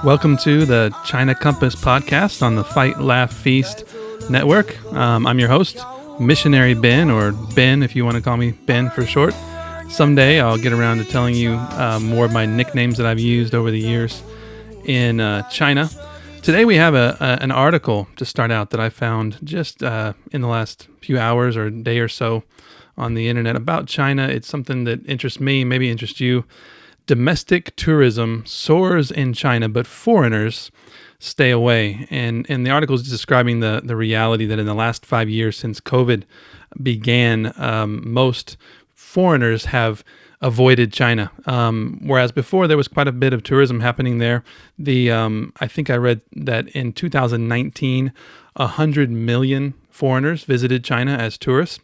Welcome to the China Compass podcast on the Fight, Laugh, Feast network. I'm your host, Missionary Ben, or Ben if you want to call me Ben for short. Someday I'll get around to telling you more of my nicknames that I've used over the years in China. Today we have an article to start out that I found just in the last few hours or day or so on the internet about China. It's something that interests me, maybe interests you. Domestic tourism soars in China, but foreigners stay away. And the article is describing the reality that in the last 5 years since COVID began, most foreigners have avoided China. Whereas before there was quite a bit of tourism happening there. I think I read that in 2019, 100 million foreigners visited China as tourists.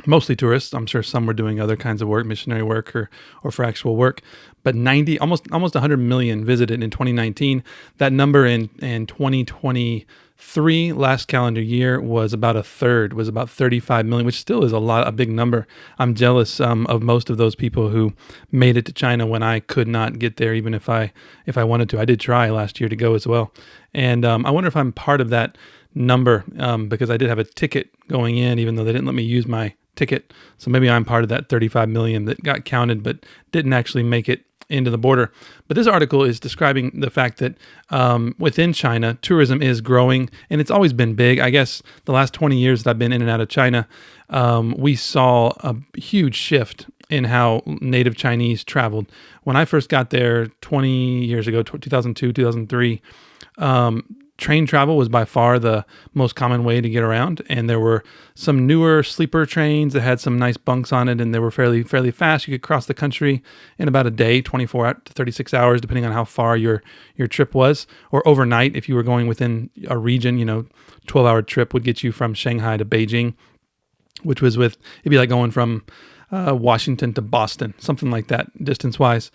Mostly tourists. I'm sure some were doing other kinds of work, missionary work or for actual work. But almost 100 million visited in 2019. That number in 2023, last calendar year, was about a third, was about 35 million, which still is a big number. I'm jealous of most of those people who made it to China when I could not get there, even if I wanted to. I did try last year to go as well. And I wonder if I'm part of that number because I did have a ticket going in, even though they didn't let me use my ticket. So maybe I'm part of that 35 million that got counted but didn't actually make it into the border. But this article is describing the fact that within China, tourism is growing, and it's always been big. I guess the last 20 years that I've been in and out of China, we saw a huge shift in how native Chinese traveled. When I first got there 20 years ago, 2002, 2003, train travel was by far the most common way to get around, and there were some newer sleeper trains that had some nice bunks on it, and they were fairly fast. You could cross the country in about a day, 24 to 36 hours, depending on how far your trip was, or overnight if you were going within a region. 12-hour trip would get you from Shanghai to Beijing, which was it'd be like going from Washington to Boston, something like that, distance-wise.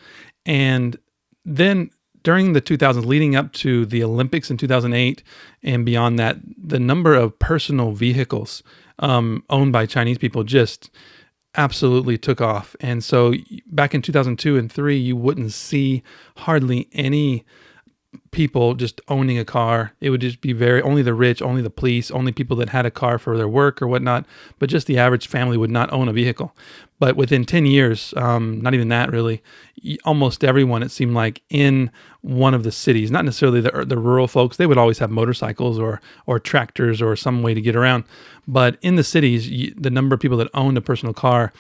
And then during the 2000s, leading up to the Olympics in 2008 and beyond that, the number of personal vehicles owned by Chinese people just absolutely took off. And so back in 2002 and 2003, you wouldn't see hardly any people just owning a car. It would just be only the rich, only the police, only people that had a car for their work or whatnot. But just the average family would not own a vehicle. But within 10 years, not even that really, almost everyone, it seemed like, in one of the cities, not necessarily the rural folks, they would always have motorcycles or tractors or some way to get around. But in the cities, the number of people that owned a personal car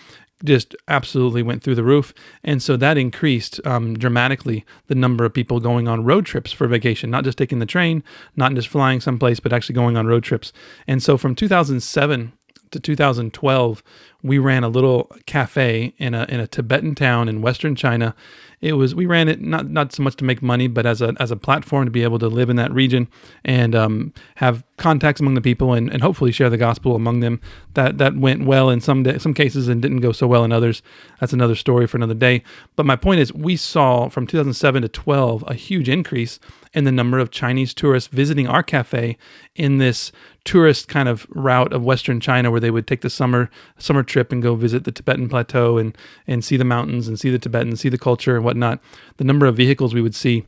just absolutely went through the roof. And so that increased dramatically the number of people going on road trips for vacation, not just taking the train, not just flying someplace, but actually going on road trips. And so from 2007 to 2012, we ran a little cafe in a Tibetan town in Western China. We ran it not so much to make money, but as a platform to be able to live in that region and have contacts among the people and hopefully share the gospel among them. That went well in some cases and didn't go so well in others. That's another story for another day. But my point is, we saw from 2007 to 12 a huge increase in the number of Chinese tourists visiting our cafe in this tourist kind of route of Western China, where they would take the summer trip and go visit the Tibetan plateau and see the mountains and see the Tibetans, see the culture and whatnot. The number of vehicles we would see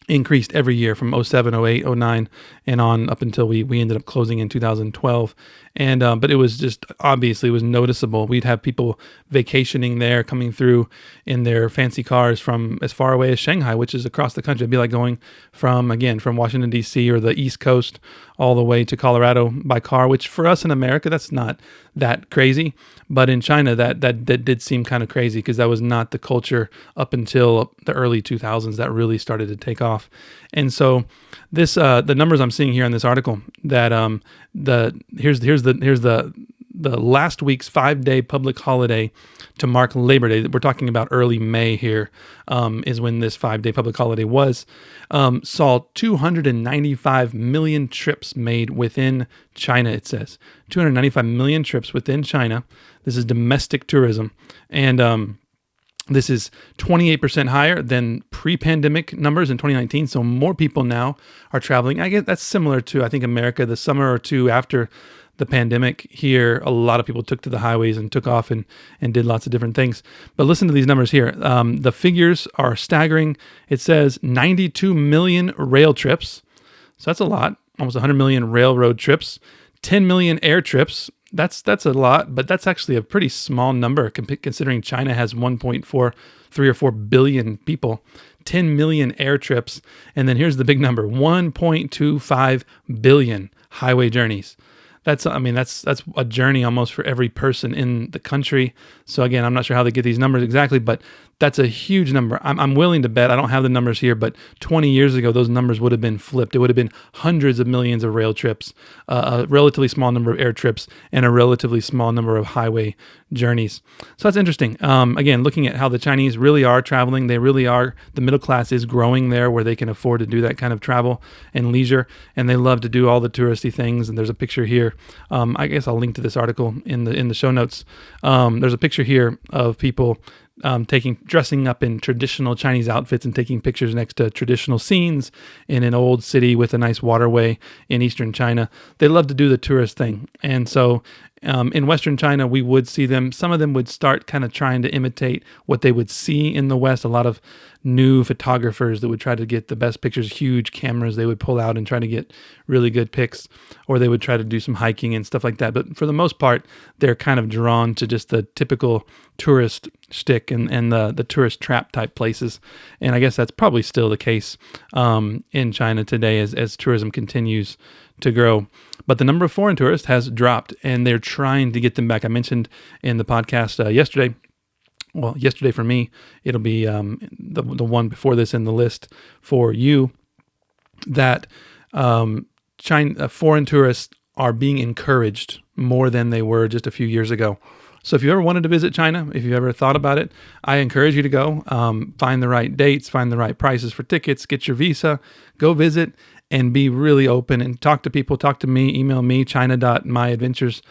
increased every year from 07, 08, 09 and on up until we ended up closing in 2012. And but it was just, obviously it was noticeable. We'd have people vacationing there, coming through in their fancy cars from as far away as Shanghai, which is across the country. It'd be like going from Washington, D.C. or the East Coast all the way to Colorado by car, which for us in America, that's not that crazy. But in China, that did seem kind of crazy because that was not the culture up until the early 2000s that really started to take off. And so this the numbers I'm seeing here in this article, that here's the last week's 5-day public holiday to mark Labor Day. We're talking about early May here, is when this 5-day public holiday was, saw 295 million trips made within China, it says. 295 million trips within China. This is domestic tourism. And This is 28% higher than pre-pandemic numbers in 2019. So more people now are traveling. I guess that's similar to, I think, America. The summer or two after the pandemic here, a lot of people took to the highways and took off and did lots of different things. But listen to these numbers here. The figures are staggering. It says 92 million rail trips. So that's a lot. Almost 100 million railroad trips. 10 million air trips. That's a lot, but that's actually a pretty small number considering China has 1.43 or 4 billion people. 10 million air trips. And then here's the big number, 1.25 billion highway journeys. That's a journey almost for every person in the country. So again, I'm not sure how they get these numbers exactly, but that's a huge number. I'm willing to bet, I don't have the numbers here, but 20 years ago, those numbers would have been flipped. It would have been hundreds of millions of rail trips, a relatively small number of air trips, and a relatively small number of highway journeys. So that's interesting. Again, looking at how the Chinese really are traveling, they really are, the middle class is growing there where they can afford to do that kind of travel and leisure, and they love to do all the touristy things. And there's a picture here. I guess I'll link to this article in the show notes. There's a picture here of people dressing up in traditional Chinese outfits and taking pictures next to traditional scenes in an old city with a nice waterway in eastern China. They love to do the tourist thing. And so in Western China, we would see them. Some of them would start kind of trying to imitate what they would see in the West. A lot of new photographers that would try to get the best pictures, huge cameras they would pull out and try to get really good pics, or they would try to do some hiking and stuff like that. But for the most part, they're kind of drawn to just the typical tourist shtick and the tourist trap type places. And I guess that's probably still the case in China today as tourism continues to grow. But the number of foreign tourists has dropped, and they're trying to get them back. I mentioned in the podcast yesterday, well, yesterday for me, it'll be the one before this in the list for you, that foreign tourists are being encouraged more than they were just a few years ago. So if you ever wanted to visit China, if you ever thought about it, I encourage you to go. Find the right dates, find the right prices for tickets, get your visa, go visit, and be really open and talk to people. Talk to me, email me, china.myadventures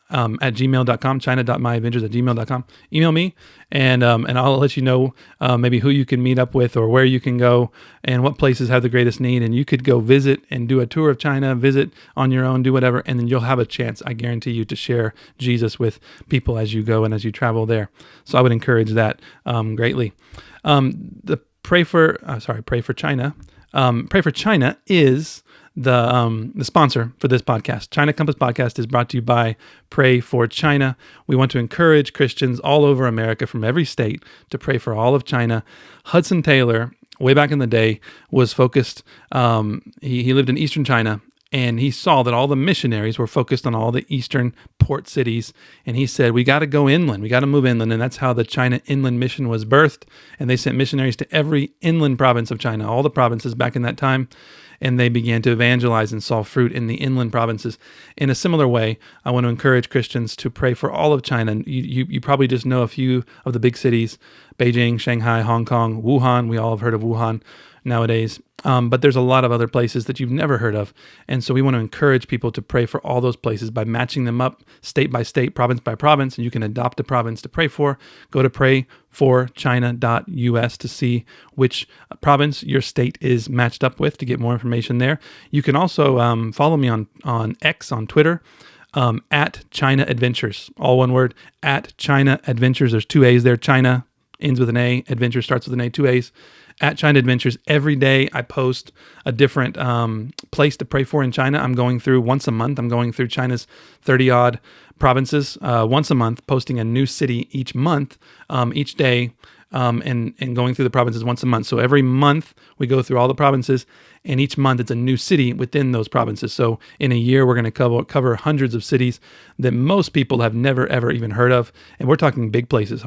at gmail.com, china.myadventures@gmail.com. Email me, and I'll let you know maybe who you can meet up with or where you can go and what places have the greatest need. And you could go visit and do a tour of China, visit on your own, do whatever, and then you'll have a chance, I guarantee you, to share Jesus with people as you go and as you travel there. So I would encourage that greatly. Pray for China. Pray for China is the sponsor for this podcast. China Compass Podcast is brought to you by Pray for China. We want to encourage Christians all over America from every state to pray for all of China. Hudson Taylor, way back in the day, was focused, he lived in eastern China, and he saw that all the missionaries were focused on all the eastern port cities. And he said, we got to go inland. We got to move inland. And that's how the China Inland Mission was birthed. And they sent missionaries to every inland province of China, all the provinces back in that time. And they began to evangelize and saw fruit in the inland provinces. In a similar way, I want to encourage Christians to pray for all of China. You probably just know a few of the big cities: Beijing, Shanghai, Hong Kong, Wuhan. We all have heard of Wuhan nowadays. But there's a lot of other places that you've never heard of. And so we want to encourage people to pray for all those places by matching them up state by state, province by province, and you can adopt a province to pray for. Go to prayforchina.us to see which province your state is matched up with to get more information there. You can also follow me on X, on Twitter, at China Adventures, all one word, at China Adventures. There's 2 A's there. China ends with an A, Adventure starts with an A, 2 A's. At China Adventures. Every day I post a different place to pray for in China. I'm going through once a month. I'm going through China's 30-odd provinces once a month, posting a new city each month, each day, and going through the provinces once a month. So every month we go through all the provinces, and each month it's a new city within those provinces. So in a year, we're going to cover hundreds of cities that most people have never, ever even heard of. And we're talking big places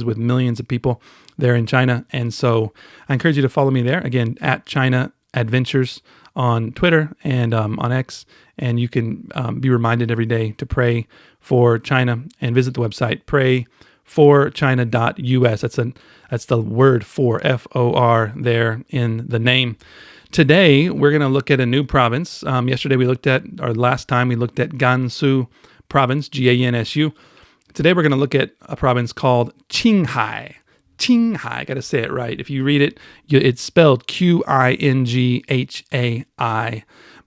with millions of people there in China. And so I encourage you to follow me there. Again, at China Adventures on Twitter and on X. And you can be reminded every day to pray for China and visit the website, prayforchina.us. That's the word for, F-O-R, there in the name. Today, we're going to look at a new province. Last time we looked at Gansu province, Gansu. Today, we're going to look at a province called Qinghai. Qinghai. Got to say it right. If you read it, it's spelled Qinghai,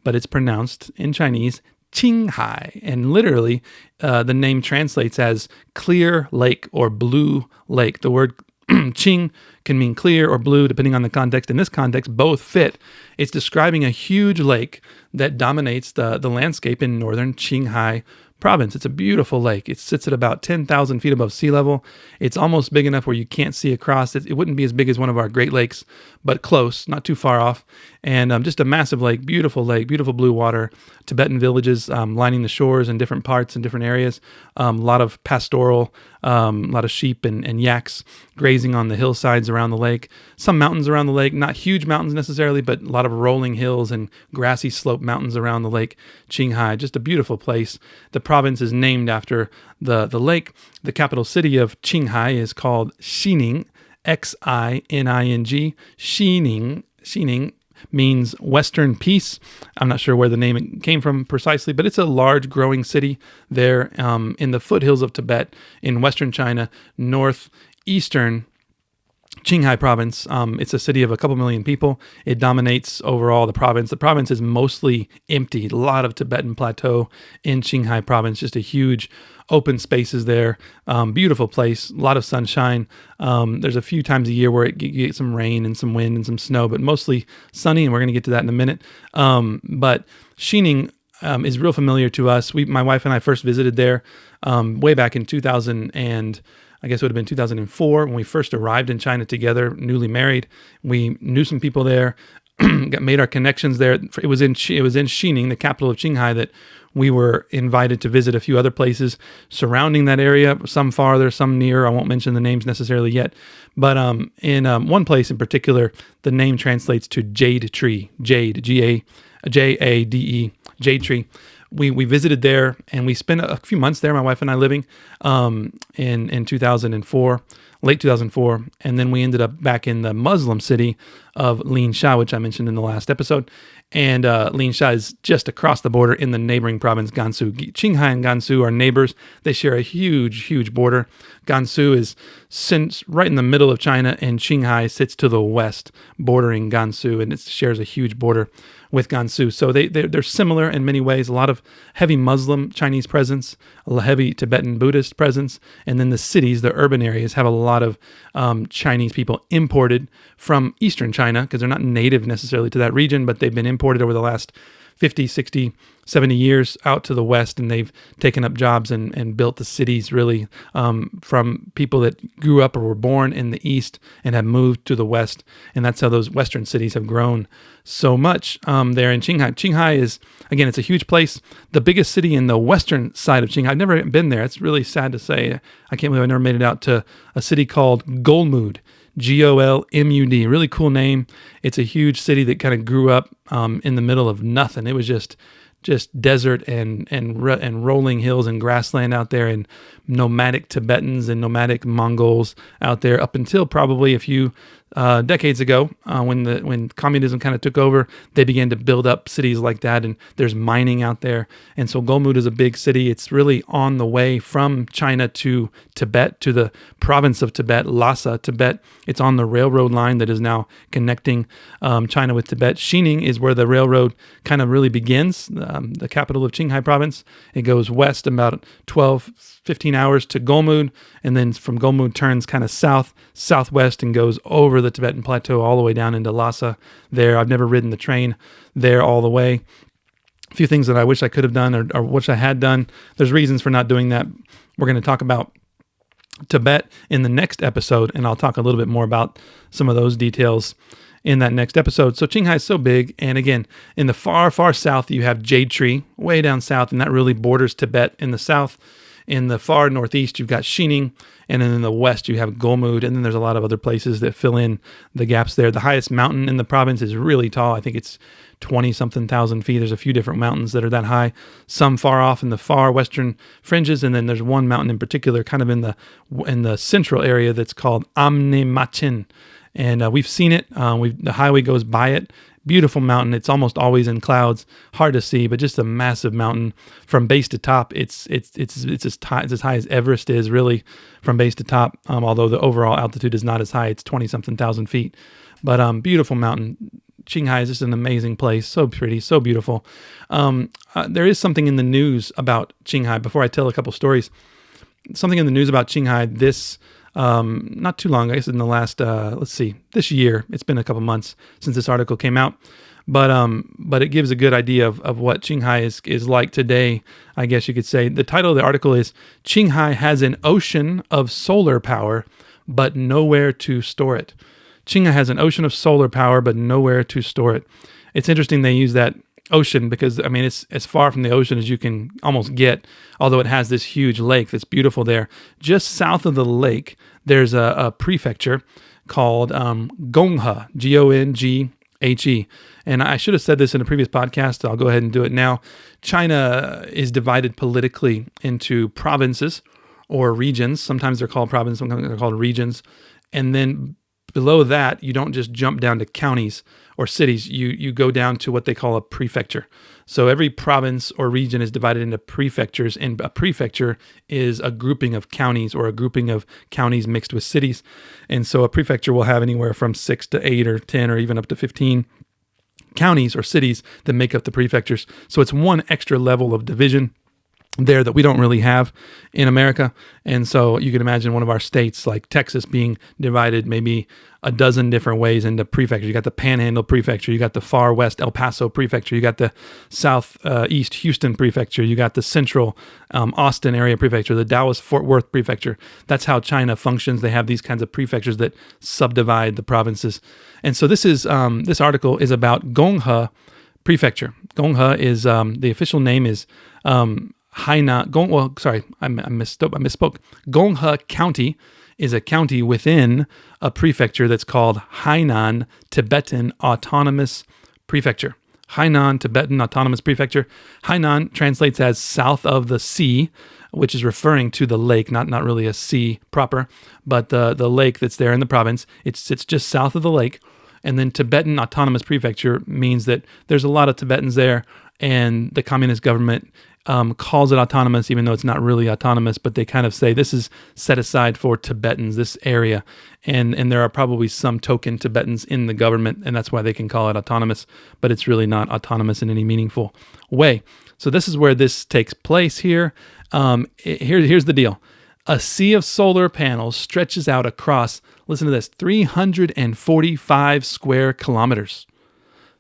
but it's pronounced in Chinese Qinghai. And literally, the name translates as clear lake or blue lake. The word Qing can mean clear or blue, depending on the context. In this context, both fit. It's describing a huge lake that dominates the landscape in northern Qinghai province. It's a beautiful lake. It sits at about 10,000 feet above sea level. It's almost big enough where you can't see across. It wouldn't be as big as one of our Great Lakes, but close, not too far off. And just a massive lake, beautiful blue water, Tibetan villages lining the shores in different parts and different areas. A lot of pastoral, a lot of sheep and yaks grazing on the hillsides around the lake. Some mountains around the lake, not huge mountains necessarily, but a lot of rolling hills and grassy slope mountains around the lake Qinghai. Just a beautiful place. The province is named after the lake. The capital city of Qinghai is called Xining, Xining. Xining means Western Peace. I'm not sure where the name came from precisely, but it's a large growing city there in the foothills of Tibet in Western China, northeastern Qinghai province. It's a city of a couple million people. It dominates overall the province. The province is mostly empty. A lot of Tibetan plateau in Qinghai province. Just a huge open spaces there. Beautiful place. A lot of sunshine. There's a few times a year where you get some rain and some wind and some snow, but mostly sunny. And we're going to get to that in a minute. But Xining is real familiar to us. My wife and I first visited there way back in 2000 and I guess it would have been 2004 when we first arrived in China together, newly married. We knew some people there, made our connections there. It was in Xining, the capital of Qinghai, that we were invited to visit a few other places surrounding that area, some farther, some near. I won't mention the names necessarily yet. But in one place in particular, the name translates to Jade Tree. Jade, Jade, Jade Tree. We visited there and we spent a few months there, my wife and I living in 2004, late 2004. And then we ended up back in the Muslim city of Linsha, which I mentioned in the last episode. And Linsha is just across the border in the neighboring province, Gansu. Qinghai and Gansu are neighbors. They share a huge border. Gansu is right in the middle of China, and Qinghai sits to the west, bordering Gansu, and it shares a huge border with Gansu. So they're similar in many ways. A lot of heavy Muslim Chinese presence, a heavy Tibetan Buddhist presence, and then the cities, the urban areas, have a lot of Chinese people imported from eastern China because they're not native necessarily to that region, but they've been imported over the last 50, 60, 70 years out to the west, and they've taken up jobs and built the cities really from people that grew up or were born in the east and have moved to the west, and that's how those western cities have grown so much there in Qinghai. Qinghai is, again, it's a huge place, the biggest city in the western side of Qinghai. I've never been there. It's really sad to say. I can't believe I never made it out to a city called Golmud. Golmud, really cool name. It's a huge city that kind of grew up in the middle of nothing. It was just desert and rolling hills and grassland out there, and nomadic Tibetans and nomadic Mongols out there up until probably a few decades ago when communism kind of took over. They began to build up cities like that, and there's mining out there. And so Golmud is a big city. It's really on the way from China to Tibet, to the province of Tibet, Lhasa, Tibet. It's on the railroad line that is now connecting China with Tibet. Xining is where the railroad kind of really begins, the capital of Qinghai province. It goes west about 12, 15 hours to Golmud, and then from Golmud turns kind of southwest and goes over the Tibetan plateau all the way down into Lhasa there. I've never ridden the train there all the way. A few things that I wish I could have done or wish I had done. There's reasons for not doing that. We're going to talk about Tibet in the next episode, and I'll talk a little bit more about some of those details in that next episode. So Qinghai is so big, and again, in the far south, you have Jade Tree, way down south, and that really borders Tibet in the south. In the far northeast, you've got Xining, and then in the west, you have Golmud, and then there's a lot of other places that fill in the gaps there. The highest mountain in the province is really tall. I think it's 20-something thousand feet. There's a few different mountains that are that high, some far off in the far western fringes, and then there's one mountain in particular kind of in the central area that's called Amne Machin. And we've seen it. The highway goes by it Beautiful mountain. It's almost always in clouds, hard to see, but just a massive mountain from base to top. It's as high as Everest is, really, from base to top. Although the overall altitude is not as high. It's 20-something thousand feet, but beautiful mountain. Qinghai is just an amazing place. So pretty, so beautiful. There is something in the news about Qinghai. Before I tell a couple stories, something in the news about Qinghai this not too long, I guess in the last this year. It's been a couple months since this article came out, but it gives a good idea of what Qinghai is like today, I guess you could say. The title of the article is "Qinghai has an ocean of solar power, but nowhere to store it." Qinghai has an ocean of solar power, but nowhere to store it. It's interesting they use that ocean because, I mean, it's as far from the ocean as you can almost get, although it has this huge lake that's beautiful there. Just south of the lake, there's a prefecture called Gonghe, Gonghe. And I should have said this in a previous podcast. I'll go ahead and do it now. China is divided politically into provinces or regions. Sometimes they're called provinces, sometimes they're called regions. And then below that, you don't just jump down to counties or cities. You go down to what they call a prefecture. So every province or region is divided into prefectures, and a prefecture is a grouping of counties or a grouping of counties mixed with cities. And so a prefecture will have anywhere from 6 to 8 or 10 or even up to 15 counties or cities that make up the prefectures. So it's one extra level of division there that we don't really have in America. And so you can imagine one of our states like Texas being divided maybe a dozen different ways into prefectures. You got the Panhandle Prefecture, you got the Far West El Paso Prefecture, you got the Southeast Houston Prefecture, you got the Central Austin area Prefecture, the Dallas Fort Worth Prefecture. That's how China functions. They have these kinds of prefectures that subdivide the provinces. And so this article is about Gonghe Prefecture. Gonghe is the official name is Hainan. I misspoke. Gonghe County is a county within a prefecture that's called Hainan Tibetan Autonomous Prefecture. Hainan Tibetan Autonomous Prefecture. Hainan translates as south of the sea, which is referring to the lake, not really a sea proper, but the lake that's there in the province. It's just south of the lake. And then Tibetan Autonomous Prefecture means that there's a lot of Tibetans there, and the communist government calls it autonomous, even though it's not really autonomous, but they kind of say this is set aside for Tibetans, this area. And there are probably some token Tibetans in the government, and that's why they can call it autonomous, but it's really not autonomous in any meaningful way. So this is where this takes place here. Here's the deal. A sea of solar panels stretches out across, listen to this, 345 square kilometers.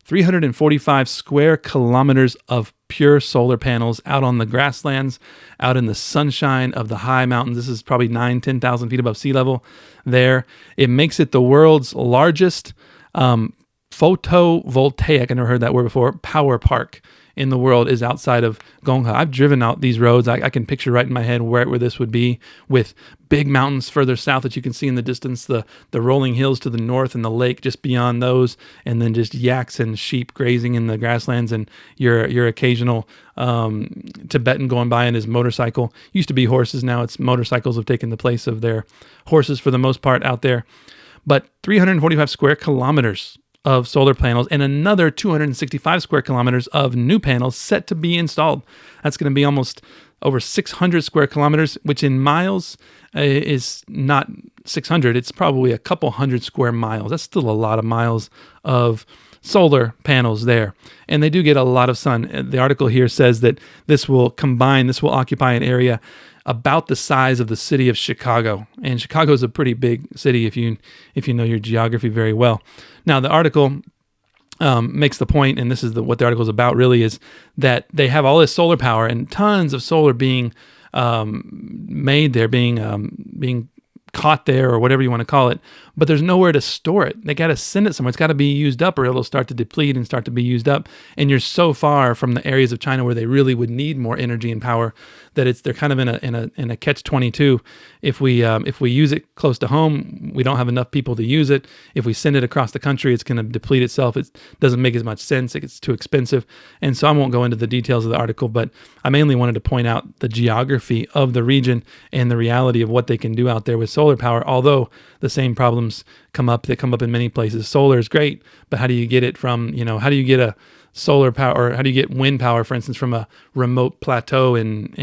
345 square kilometers of pure solar panels out on the grasslands, out in the sunshine of the high mountains. This is probably 10,000 feet above sea level there. It makes it the world's largest photovoltaic, I never heard that word before, power park in the world is outside of Gonghe. I've driven out these roads. I can picture right in my head where this would be, with big mountains further south that you can see in the distance, the rolling hills to the north and the lake just beyond those, and then just yaks and sheep grazing in the grasslands, and your occasional Tibetan going by on his motorcycle. Used to be horses, now it's motorcycles have taken the place of their horses for the most part out there. But 345 square kilometers of solar panels and another 265 square kilometers of new panels set to be installed. That's going to be almost over 600 square kilometers, which in miles is not 600. It's probably a couple hundred square miles. That's still a lot of miles of solar panels there. And they do get a lot of sun. The article here says that this will occupy an area about the size of the city of Chicago. And Chicago is a pretty big city if you know your geography very well. Now, the article makes the point, and this is what the article is about really, is that they have all this solar power and tons of solar being made there, being caught there, or whatever you want to call it, but there's nowhere to store it. They got to send it somewhere. It's got to be used up, or it'll start to deplete and start to be used up. And you're so far from the areas of China where they really would need more energy and power that they're kind of in a catch-22. If we use it close to home, we don't have enough people to use it. If we send it across the country, it's going to deplete itself. It doesn't make as much sense. It's too expensive. And so I won't go into the details of the article, but I mainly wanted to point out the geography of the region and the reality of what they can do out there with solar power, although the same problems problems come up that come up in many places. Solar is great, but how do you get it from, how do you get a solar power, or how do you get wind power, for instance, from a remote plateau in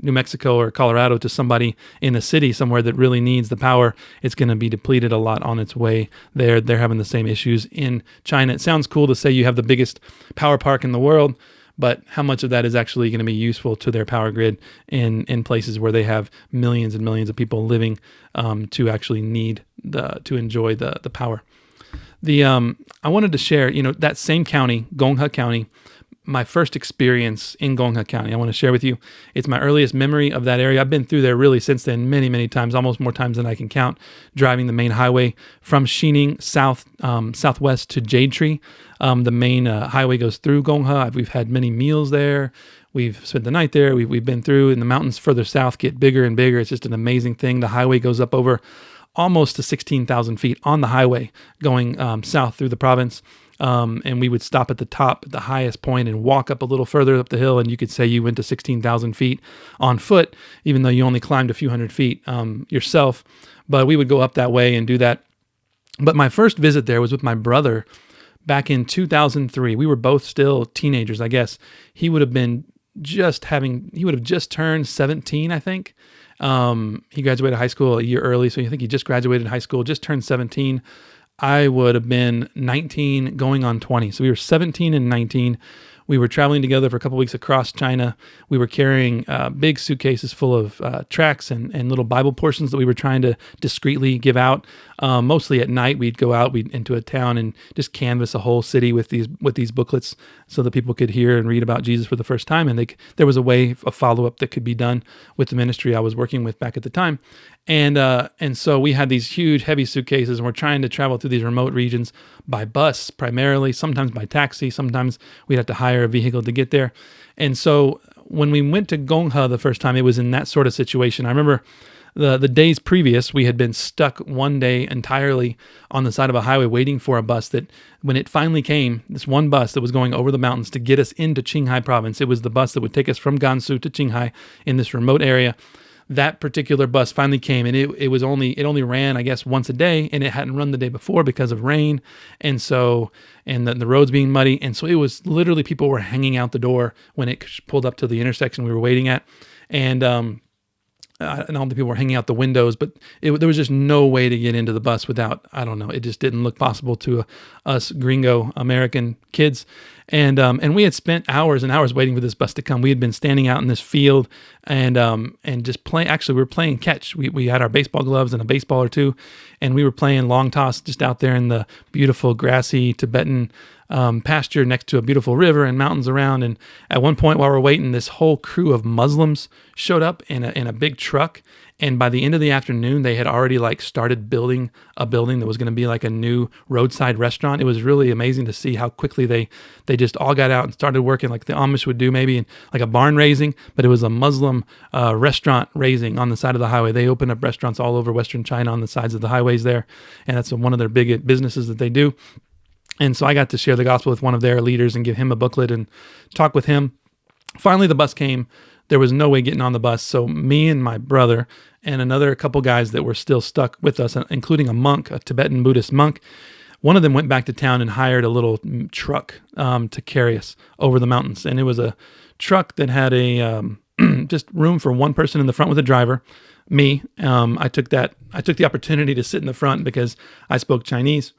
New Mexico or Colorado to somebody in a city somewhere that really needs the power? It's going to be depleted a lot on its way there. They're having the same issues in China. It sounds cool to say you have the biggest power park in the world, but how much of that is actually going to be useful to their power grid in places where they have millions and millions of people living to actually need to enjoy the power? I wanted to share, that same county, Qinghai County, my first experience in Qinghai County. I want to share with you. It's my earliest memory of that area. I've been through there really since then many, many times, almost more times than I can count, driving the main highway from Xining southwest to Jade Tree. The main highway goes through Qinghai. We've had many meals there. We've spent the night there. We've been through, and the mountains further south get bigger and bigger. It's just an amazing thing. The highway goes up over almost to 16,000 feet on the highway going south through the province. And we would stop at the top, at the highest point, and walk up a little further up the hill. And you could say you went to 16,000 feet on foot, even though you only climbed a few hundred feet yourself. But we would go up that way and do that. But my first visit there was with my brother back in 2003. We were both still teenagers, I guess. He would have just turned 17, I think. He graduated high school a year early, so I think he just graduated high school, just turned 17. I would have been 19 going on 20. So we were 17 and 19. We were traveling together for a couple weeks across China. We were carrying big suitcases full of tracts and little Bible portions that we were trying to discreetly give out. Mostly at night, we'd go out into a town and just canvass a whole city with these booklets so that people could hear and read about Jesus for the first time. And there was a way, a follow-up that could be done with the ministry I was working with back at the time. And so we had these huge, heavy suitcases, and we're trying to travel through these remote regions by bus primarily, sometimes by taxi, sometimes we'd have to hire a vehicle to get there. And so when we went to Qinghai the first time, it was in that sort of situation. I remember the days previous, we had been stuck one day entirely on the side of a highway waiting for a bus that, when it finally came, this one bus that was going over the mountains to get us into Qinghai province. It was the bus that would take us from Gansu to Qinghai in this remote area. That particular bus finally came, and it only ran, I guess, once a day, and it hadn't run the day before because of rain, and the roads being muddy, and so it was literally, people were hanging out the door when it pulled up to the intersection we were waiting at, and all the people were hanging out the windows, but there was just no way to get into the bus without, I don't know, it just didn't look possible to us gringo American kids. And we had spent hours and hours waiting for this bus to come. We had been standing out in this field and just playing. Actually, we were playing catch. We had our baseball gloves and a baseball or two, and we were playing long toss just out there in the beautiful grassy Tibetan pasture next to a beautiful river and mountains around. And at one point while we're waiting, this whole crew of Muslims showed up in a big truck. And by the end of the afternoon, they had already started building a building that was going to be like a new roadside restaurant. It was really amazing to see how quickly they just all got out and started working like the Amish would do, maybe in like a barn raising, but it was a Muslim restaurant raising on the side of the highway. They open up restaurants all over Western China on the sides of the highways there, and that's one of their big businesses that they do. And so I got to share the gospel with one of their leaders and give him a booklet and talk with him. Finally, the bus came. There was no way getting on the bus. So me and my brother and another couple guys that were still stuck with us, including a monk, a Tibetan Buddhist monk, one of them went back to town and hired a little truck to carry us over the mountains. And it was a truck that had a just room for one person in the front with a driver. Me, I took the opportunity to sit in the front because I spoke Chinese.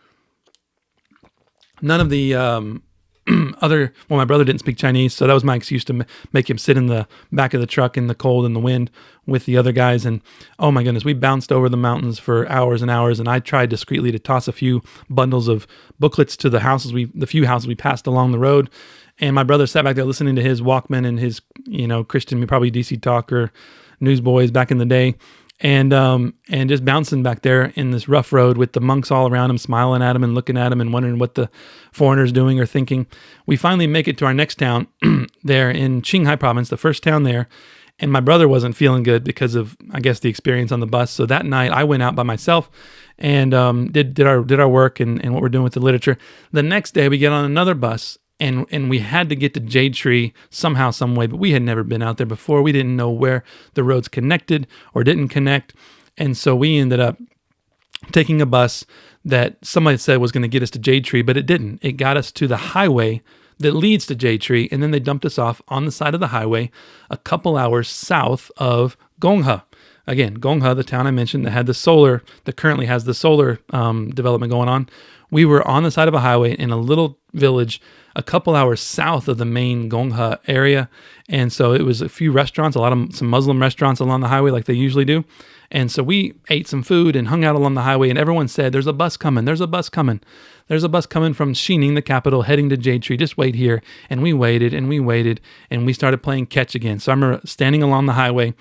None of the my brother didn't speak Chinese, so that was my excuse to make him sit in the back of the truck in the cold and the wind with the other guys. And oh my goodness, we bounced over the mountains for hours and hours, and I tried discreetly to toss a few bundles of booklets to the few houses we passed along the road. And my brother sat back there listening to his Walkman and his, Christian, probably DC Talk or Newsboys back in the day. And just bouncing back there in this rough road with the monks all around him, smiling at him and looking at him and wondering what the foreigners doing or thinking. We finally make it to our next town there in Qinghai province, the first town there. And my brother wasn't feeling good because of, I guess, the experience on the bus. So that night I went out by myself and did our work and what we're doing with the literature. The next day we get on another bus. And we had to get to Jade Tree somehow, some way, but we had never been out there before. We didn't know where the roads connected or didn't connect. And so we ended up taking a bus that somebody said was going to get us to Jade Tree, but it didn't. It got us to the highway that leads to Jade Tree, and then they dumped us off on the side of the highway a couple hours south of Qinghai. Again, Qinghai, the town I mentioned that had that currently has the solar development going on. We were on the side of a highway in a little village a couple hours south of the main Qinghai area. And so it was a few restaurants, some Muslim restaurants along the highway like they usually do. And so we ate some food and hung out along the highway, and everyone said, there's a bus coming, there's a bus coming. There's a bus coming from Xining, the capital, heading to Jade Tree. Just wait here. And we waited and we waited, and we started playing catch again. So I remember standing along the highway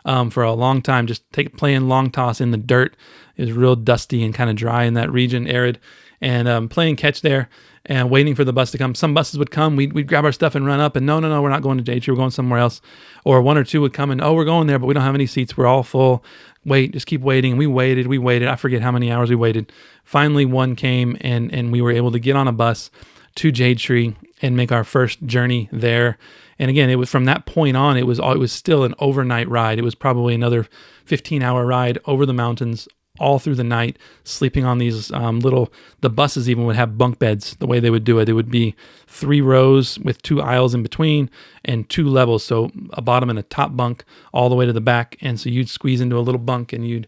for a long time, just playing long toss in the dirt. It was real dusty and kind of dry in that region, arid, and playing catch there and waiting for the bus to come. Some buses would come, we'd grab our stuff and run up, and no, we're not going to Jade Tree, we're going somewhere else. Or one or two would come and, oh, we're going there, but we don't have any seats, we're all full. Wait, just keep waiting. And we waited. I forget how many hours we waited. Finally, one came, and we were able to get on a bus to Jade Tree and make our first journey there. And again, it was from that point on, it was still an overnight ride. It was probably another 15-hour ride over the mountains, all through the night, sleeping on these the buses even would have bunk beds. The way they would do it, it would be 3 rows with 2 aisles in between and 2 levels, so a bottom and a top bunk all the way to the back. And so you'd squeeze into a little bunk and you'd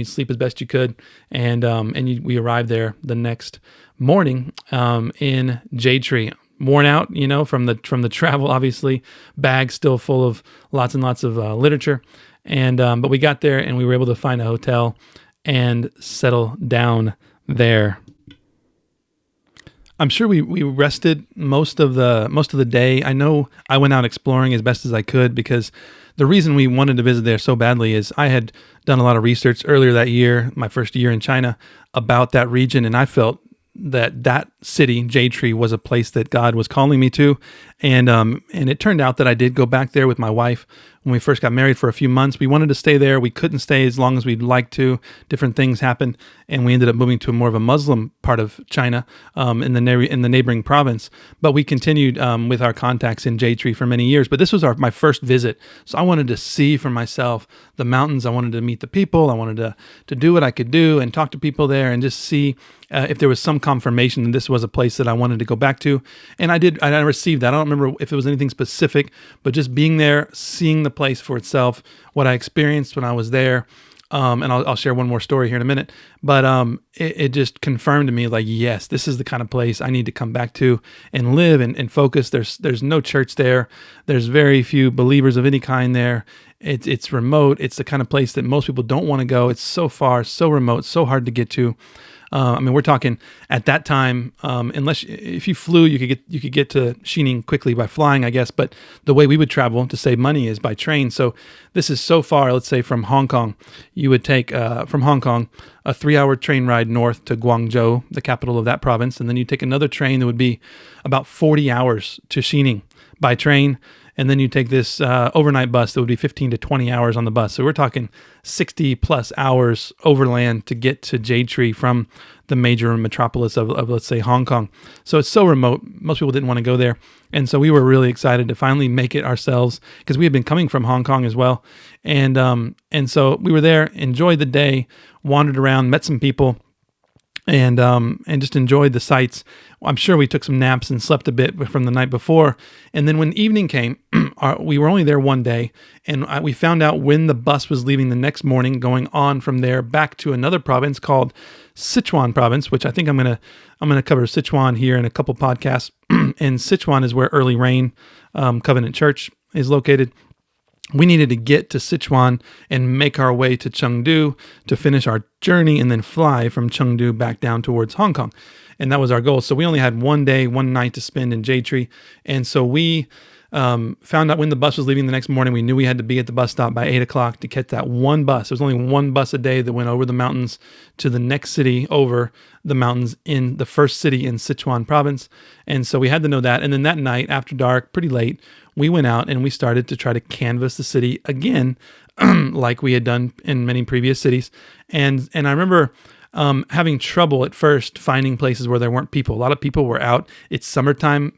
sleep as best you could. And we arrived there the next morning in Jade Tree, worn out, from the travel, obviously, bags still full of lots and lots of literature. And but we got there and we were able to find a hotel and settle down there. I'm sure we rested most of the day. I know I went out exploring as best as I could, because the reason we wanted to visit there so badly is I had done a lot of research earlier that year, my first year in China, about that region, and I felt that city, Jade Tree, was a place that God was calling me to. And it turned out that I did go back there with my wife when we first got married for a few months. We wanted to stay there. We couldn't stay as long as we'd like to. Different things happened, and we ended up moving to more of a Muslim part of China, in the neighboring province. But we continued with our contacts in Jade Tree for many years. But this was my first visit, so I wanted to see for myself the mountains. I wanted to meet the people. I wanted to do what I could do and talk to people there and just see if there was some confirmation that this was a place that I wanted to go back to. And I did. I received that. I don't remember if it was anything specific, but just being there, seeing the place for itself, what I experienced when I was there. And I'll share one more story here in a minute, but it just confirmed to me, like, yes, this is the kind of place I need to come back to and live and focus. There's no church there. There's very few believers of any kind there. It's remote. It's the kind of place that most people don't want to go. It's so far, so remote, so hard to get to. We're talking at that time, if you flew, you could get to Xining quickly by flying, I guess. But the way we would travel to save money is by train. So this is so far. Let's say from Hong Kong, you would take from Hong Kong a 3-hour train ride north to Guangzhou, the capital of that province, and then you take another train that would be about 40 hours to Xining by train. And then you take this overnight bus that would be 15 to 20 hours on the bus. So we're talking 60 plus hours overland to get to Jade Tree from the major metropolis of let's say, Hong Kong. So it's so remote. Most people didn't want to go there. And so we were really excited to finally make it ourselves, because we had been coming from Hong Kong as well. And so we were there, enjoyed the day, wandered around, met some people, and just enjoyed the sights. I'm sure we took some naps and slept a bit from the night before. And then when evening came, we were only there one day, and we found out when the bus was leaving the next morning, going on from there back to another province called Sichuan province, which I think I'm gonna cover Sichuan here in a couple podcasts. And Sichuan is where Early Rain Covenant Church is located. We needed to get to Sichuan and make our way to Chengdu to finish our journey and then fly from Chengdu back down towards Hong Kong. And that was our goal. So we only had one day, one night to spend in Jade Tree. And so we found out when the bus was leaving the next morning. We knew we had to be at the bus stop by 8 o'clock to catch that one bus. There was only one bus a day that went over the mountains to the next city over the mountains in the first city in Sichuan province. And so we had to know that. And then that night, after dark, pretty late, we went out and we started to try to canvass the city again, like we had done in many previous cities. And I remember having trouble at first finding places where there weren't people. A lot of people were out. It's summertime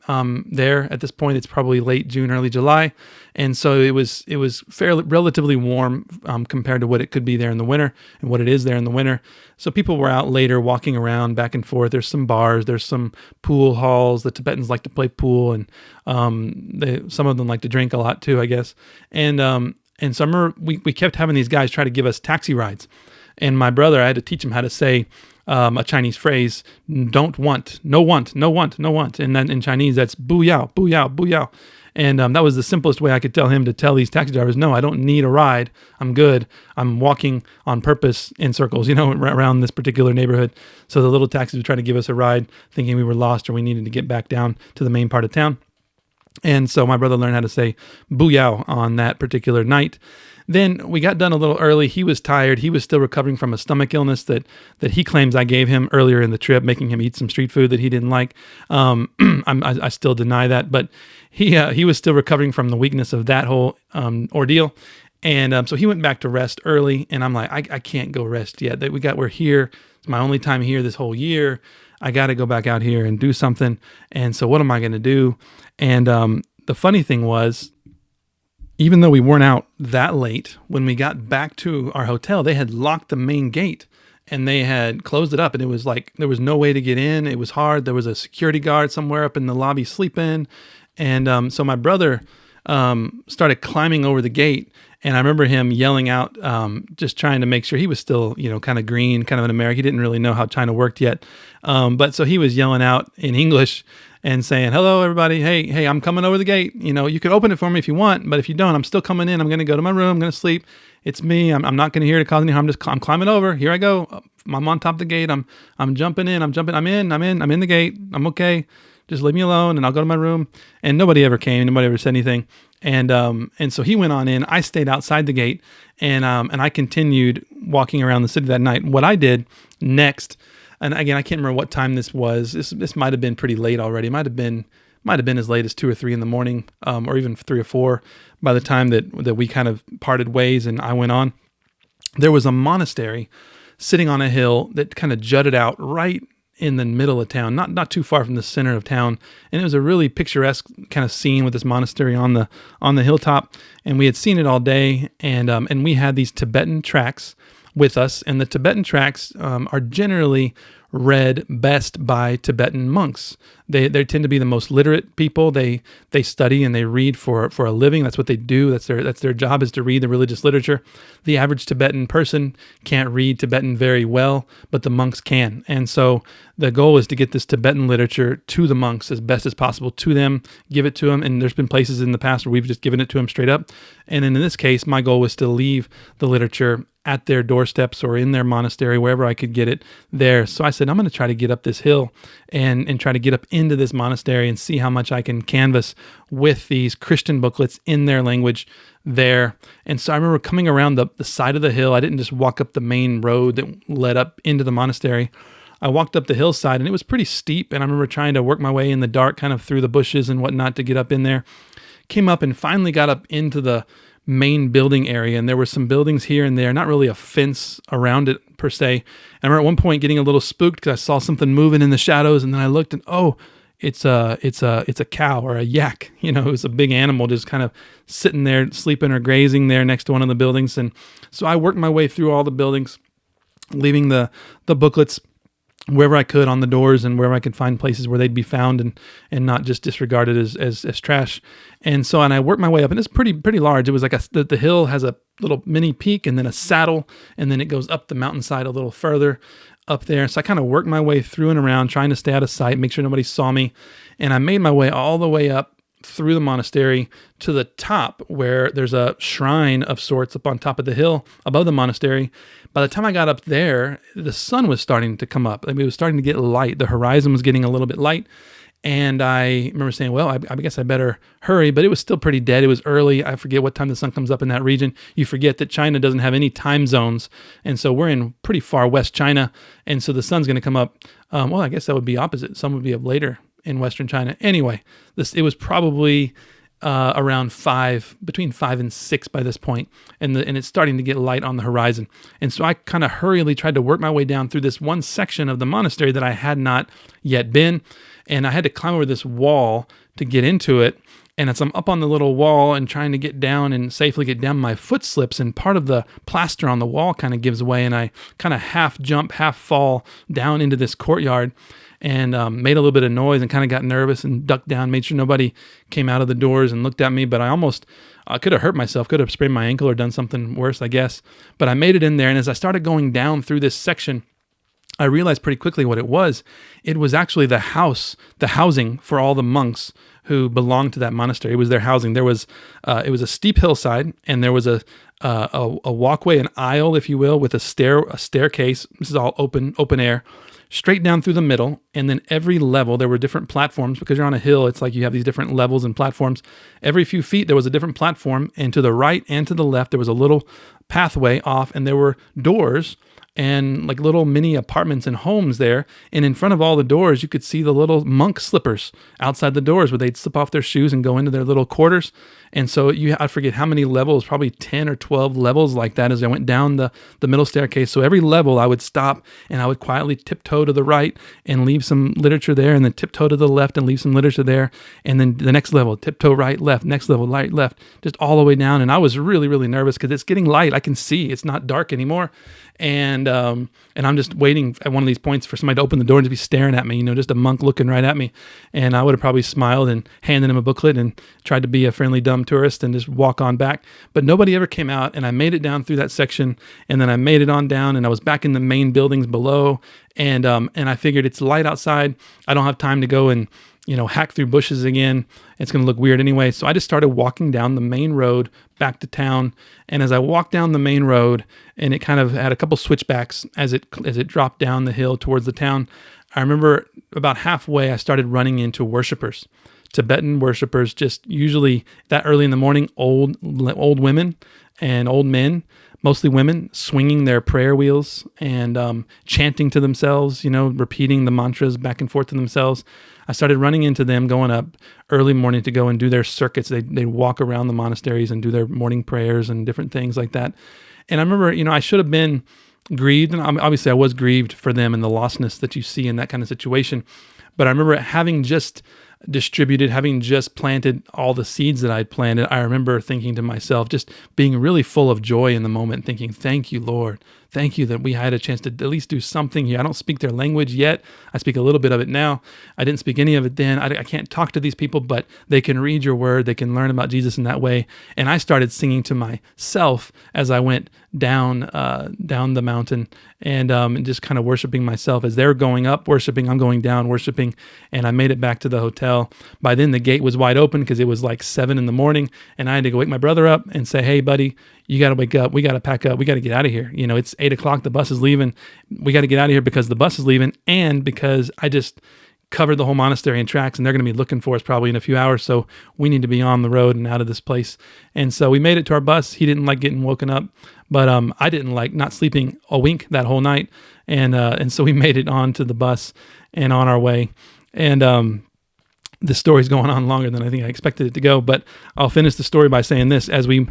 there at this point. It's probably late June, early July, and so it was fairly relatively warm compared to what it could be there in the winter and what it is there in the winter. So people were out later, walking around back and forth. There's some bars, there's some pool halls. The Tibetans like to play pool, and some of them like to drink a lot too, I guess. And so I remember we kept having these guys try to give us taxi rides. And my brother, I had to teach him how to say a Chinese phrase, don't want, no want, no want, no want. And then in Chinese, that's bu yao, bu yao, bu yao. And that was the simplest way I could tell him to tell these taxi drivers, no, I don't need a ride. I'm good. I'm walking on purpose in circles, around this particular neighborhood. So the little taxis would try to give us a ride, thinking we were lost or we needed to get back down to the main part of town. And so my brother learned how to say bu yao on that particular night. Then we got done a little early. He was tired. He was still recovering from a stomach illness that he claims I gave him earlier in the trip, making him eat some street food that he didn't like. I still deny that, but he was still recovering from the weakness of that whole ordeal. And so he went back to rest early, and I'm like, I can't go rest yet. We're here. It's my only time here this whole year. I got to go back out here and do something. And so what am I going to do? And the funny thing was, even though we weren't out that late, when we got back to our hotel, they had locked the main gate and they had closed it up. And it was like, there was no way to get in. It was hard. There was a security guard somewhere up in the lobby sleeping. And so my brother started climbing over the gate. And I remember him yelling out, just trying to make sure he was still, kind of green, kind of an American. He didn't really know how China worked yet. But so he was yelling out in English and saying, hello, everybody. Hey, I'm coming over the gate. You can open it for me if you want, but if you don't, I'm still coming in. I'm going to go to my room. I'm going to sleep. It's me. I'm not going to hear to cause any harm. I'm climbing over. Here I go. I'm on top of the gate. I'm jumping in. I'm in the gate. I'm okay. Just leave me alone and I'll go to my room. And nobody ever came. Nobody ever said anything. And so he went on in. I stayed outside the gate and I continued walking around the city that night. What I did next, and again, I can't remember what time this was. This might have been pretty late already. It might have been as late as 2 or 3 in the morning, or even 3 or 4 by the time that we kind of parted ways and I went on. There was a monastery sitting on a hill that kind of jutted out right in the middle of town, not too far from the center of town. And it was a really picturesque kind of scene with this monastery on the hilltop. And we had seen it all day. And we had these Tibetan tracts with us. And the Tibetan tracts are generally read best by Tibetan monks. They tend to be the most literate people. They study and they read for a living. That's what they do. That's their job, is to read the religious literature. The average Tibetan person can't read Tibetan very well, but the monks can. And so the goal is to get this Tibetan literature to the monks as best as possible, to them, give it to them. And there's been places in the past where we've just given it to them straight up. And then in this case, my goal was to leave the literature at their doorsteps or in their monastery, wherever I could get it there. So I said, I'm going to try to get up this hill and try to get up into this monastery and see how much I can canvas with these Christian booklets in their language there. And so I remember coming around the side of the hill. I didn't just walk up the main road that led up into the monastery. I walked up the hillside and it was pretty steep. And I remember trying to work my way in the dark, kind of through the bushes and whatnot, to get up in there. Came up and finally got up into the main building area, and there were some buildings here and there, not really a fence around it per se. And I remember at one point getting a little spooked because I saw something moving in the shadows, and then I looked and it's a cow or a yak. It was a big animal just kind of sitting there sleeping or grazing there next to one of the buildings. And so I worked my way through all the buildings, leaving the booklets wherever I could on the doors and wherever I could find places where they'd be found and not just disregarded as trash. And I worked my way up, and it's pretty large. It was like the hill has a little mini peak and then a saddle, and then it goes up the mountainside a little further up there. So I kind of worked my way through and around, trying to stay out of sight, make sure nobody saw me. And I made my way all the way up through the monastery to the top, where there's a shrine of sorts up on top of the hill above the monastery. By the time I got up there, the sun was starting to come up. I mean, it was starting to get light. The horizon was getting a little bit light. And I remember saying, well, I guess I better hurry, but it was still pretty dead. It was early. I forget what time the sun comes up in that region. You forget that China doesn't have any time zones. And so we're in pretty far West China. And so the sun's going to come up. I guess that would be opposite. Sun would be up later in Western China. Anyway, it was probably around between 5 and 6 by this point, and it's starting to get light on the horizon. And so I kind of hurriedly tried to work my way down through this one section of the monastery that I had not yet been, and I had to climb over this wall to get into it. And as I'm up on the little wall and trying to get down and safely get down, my foot slips and part of the plaster on the wall kind of gives way, and I kind of half jump, half fall down into this courtyard, and made a little bit of noise and kind of got nervous and ducked down, made sure nobody came out of the doors and looked at me. But I could have hurt myself, could have sprained my ankle or done something worse, I guess. But I made it in there, and as I started going down through this section, I realized pretty quickly what it was. It was actually the housing for all the monks who belonged to that monastery. It was their housing. It was a steep hillside, and there was a walkway, an aisle, if you will, with a staircase. This is all open air, straight down through the middle. And then every level, there were different platforms, because you're on a hill. It's like you have these different levels and platforms. Every few feet, there was a different platform, and to the right and to the left, there was a little pathway off, and there were doors and like little mini apartments and homes there. And in front of all the doors, you could see the little monk slippers outside the doors where they'd slip off their shoes and go into their little quarters. And so I forget how many levels, probably 10 or 12 levels like that as I went down the middle staircase. So every level I would stop and I would quietly tiptoe to the right and leave some literature there, and then tiptoe to the left and leave some literature there. And then the next level, tiptoe right, left, next level, right, left, just all the way down. And I was really, really nervous because it's getting light. I can see it's not dark anymore. And I'm just waiting at one of these points for somebody to open the door and just be staring at me, just a monk looking right at me. And I would have probably smiled and handed him a booklet and tried to be a friendly, dumb tourist and just walk on back. But nobody ever came out, and I made it down through that section, and then I made it on down, and I was back in the main buildings below. And I figured it's light outside. I don't have time to go and hack through bushes again. It's going to look weird anyway. So I just started walking down the main road back to town. And as I walked down the main road, and it kind of had a couple switchbacks as it dropped down the hill towards the town, I remember about halfway, I started running into worshipers, Tibetan worshipers, just usually that early in the morning, old women and old men, mostly women, swinging their prayer wheels and chanting to themselves, repeating the mantras back and forth to themselves. I started running into them going up early morning to go and do their circuits. They'd walk around the monasteries and do their morning prayers and different things like that. And I remember, I should have been grieved, and obviously I was grieved for them and the lostness that you see in that kind of situation. But I remember having just planted all the seeds that I'd planted, I remember thinking to myself, just being really full of joy in the moment, thinking, thank you, Lord. Thank you that we had a chance to at least do something here. I don't speak their language yet. I speak a little bit of it now. I didn't speak any of it then. I can't talk to these people, but they can read your word. They can learn about Jesus in that way. And I started singing to myself as I went down the mountain and just kind of worshiping myself. As they're going up worshiping, I'm going down worshiping, and I made it back to the hotel. By then, the gate was wide open because it was like 7 a.m, and I had to go wake my brother up and say, hey, buddy, you got to wake up. We got to pack up. We got to get out of here. It's 8 o'clock. The bus is leaving. We got to get out of here because the bus is leaving, and because I just covered the whole monastery in tracks, and they're going to be looking for us probably in a few hours. So we need to be on the road and out of this place. And so we made it to our bus. He didn't like getting woken up, but I didn't like not sleeping a wink that whole night. And so we made it onto the bus and on our way. And the story's going on longer than I think I expected it to go, but I'll finish the story by saying this. As we